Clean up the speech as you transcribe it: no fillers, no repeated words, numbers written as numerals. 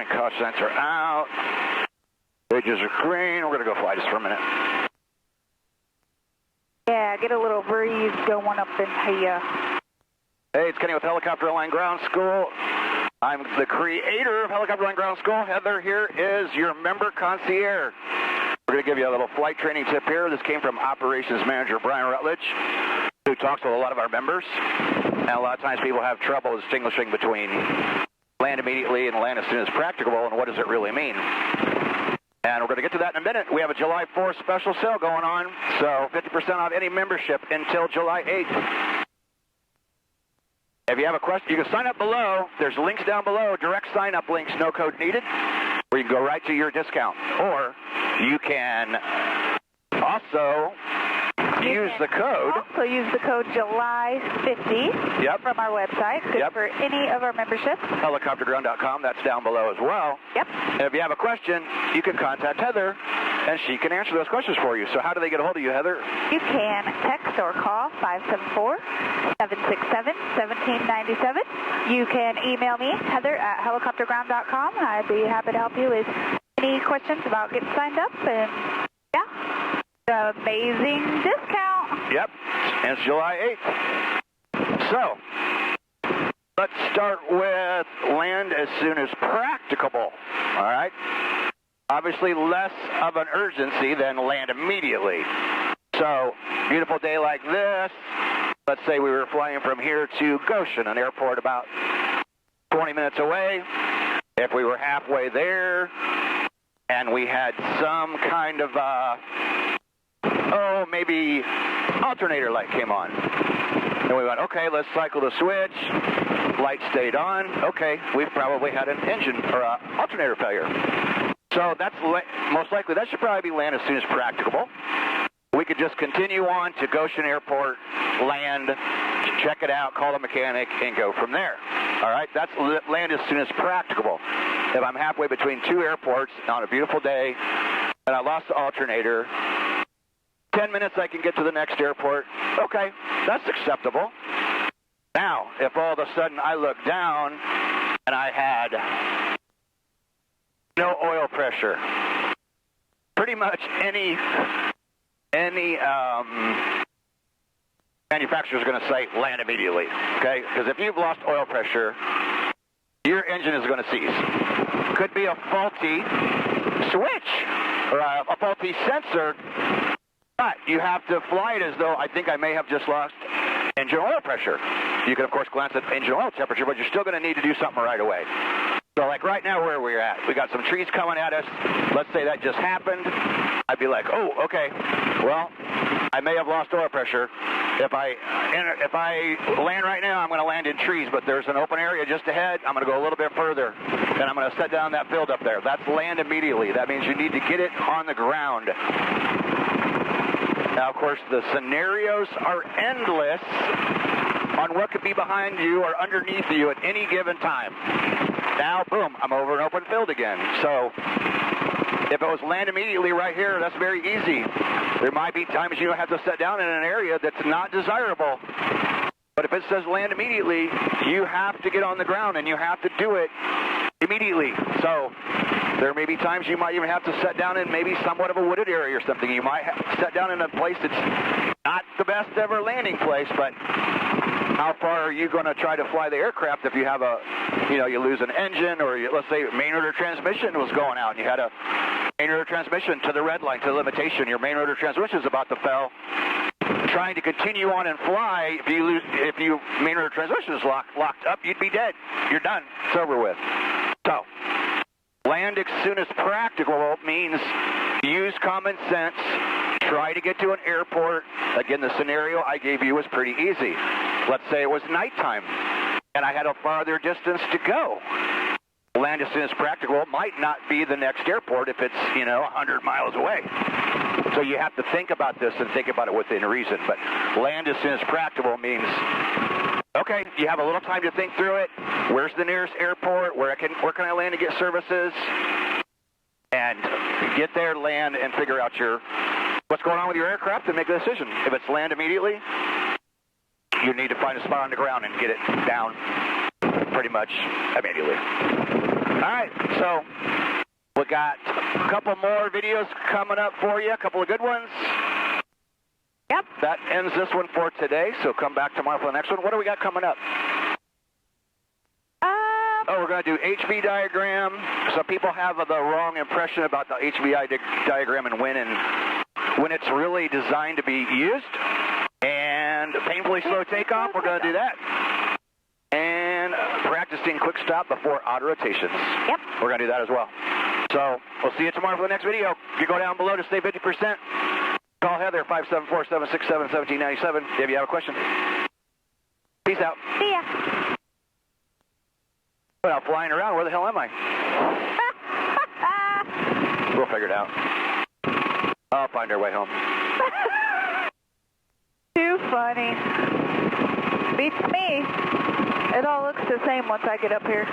and cost sensor out. Pages are green. We're going to go fly just for a minute. Yeah, get a little breeze going up in here. Hey, it's Kenny with Helicopter Line Ground School. I'm the creator of Helicopter Line Ground School. Heather here is your member concierge. We're going to give you a little flight training tip here. This came from Operations Manager Brian Rutledge, who talks with a lot of our members. And a lot of times people have trouble distinguishing between land immediately and land as soon as practicable, and what does it really mean? And we're going to get to that in a minute. We have a July 4th special sale going on, so 50% off any membership until July 8th. If you have a question, you can sign up below. There's links down below, direct sign-up links, no code needed, where you can go right to your discount. Or you can also use the code. Also use the code July50 from our website. Good for any of our memberships. Helicopterground.com, that's down below as well. Yep. And if you have a question, you can contact Heather, and she can answer those questions for you. So how do they get a hold of you, Heather? You can text or call 574-767-1797. You can email me, Heather, at helicopterground.com. I'd be happy to help you with any questions about getting signed up. And yeah, the amazing discount. Yep, and it's July 8th. So let's start with land as soon as practicable, all right? Obviously less of an urgency than land immediately. So, beautiful day like this, let's say we were flying from here to Goshen, an airport about 20 minutes away. If we were halfway there and we had some kind of, maybe alternator light came on. And we went, okay, let's cycle the switch. Light stayed on. Okay, we've probably had an engine or an alternator failure. So that's most likely, that should probably be land as soon as practicable. We could just continue on to Goshen Airport, land, check it out, call the mechanic, and go from there. All right, that's land as soon as practicable. If I'm halfway between two airports on a beautiful day and I lost the alternator, 10 minutes I can get to the next airport. Okay, that's acceptable. Now, if all of a sudden I look down and I had no oil pressure, pretty much any manufacturer is going to say land immediately, okay? Because if you've lost oil pressure, your engine is going to seize. Could be a faulty switch or a faulty sensor, but you have to fly it as though I think I may have just lost engine oil pressure. You can, of course, glance at engine oil temperature, but you're still going to need to do something right away. So like right now where we're at, we got some trees coming at us. Let's say that just happened. I'd be like, oh, okay, well, I may have lost oil pressure. If I land right now, I'm going to land in trees, but there's an open area just ahead. I'm going to go a little bit further, and I'm going to set down that field up there. That's land immediately. That means you need to get it on the ground. Now, of course, the scenarios are endless on what could be behind you or underneath you at any given time. Now, boom, I'm over an open field again. So if it was land immediately right here, that's very easy. There might be times you have to set down in an area that's not desirable. But if it says land immediately, you have to get on the ground and you have to do it immediately. So there may be times you might even have to set down in maybe somewhat of a wooded area or something. You might have to set down in a place that's not the best ever landing place, but how far are you going to try to fly the aircraft if you have you lose an engine, or let's say main rotor transmission was going out and you had a main rotor transmission to the red line, to the limitation. Your main rotor transmission is about to fail. Trying to continue on and fly, if your main rotor transmission is locked up, you'd be dead. You're done. It's over with. So, land as soon as practical means use common sense. Try to get to an airport. Again, the scenario I gave you was pretty easy. Let's say it was nighttime and I had a farther distance to go. Land as soon as practical might not be the next airport if it's, 100 miles away. So you have to think about this and think about it within reason. But land as soon as practicable means, okay, you have a little time to think through it. Where's the nearest airport? Where can I land to get services? And get there, land, and figure out what's going on with your aircraft and make a decision. If it's land immediately, you need to find a spot on the ground and get it down pretty much immediately. All right, so we got a couple more videos coming up for you, a couple of good ones. Yep. That ends this one for today, so come back tomorrow for the next one. What do we got coming up? Oh, we're going to do HV diagram. Some people have the wrong impression about the HV diagram and when it's really designed to be used. And painfully slow takeoff, we're going to do that. And practicing quick stop before auto rotations. Yep. We're going to do that as well. So we'll see you tomorrow for the next video. If you go down below to save 50%, call Heather, 574-767-1797 if you have a question. Peace out. See ya. Well, flying around, where the hell am I? We'll figure it out. I'll find our way home. Too funny. Beats me. It all looks the same once I get up here.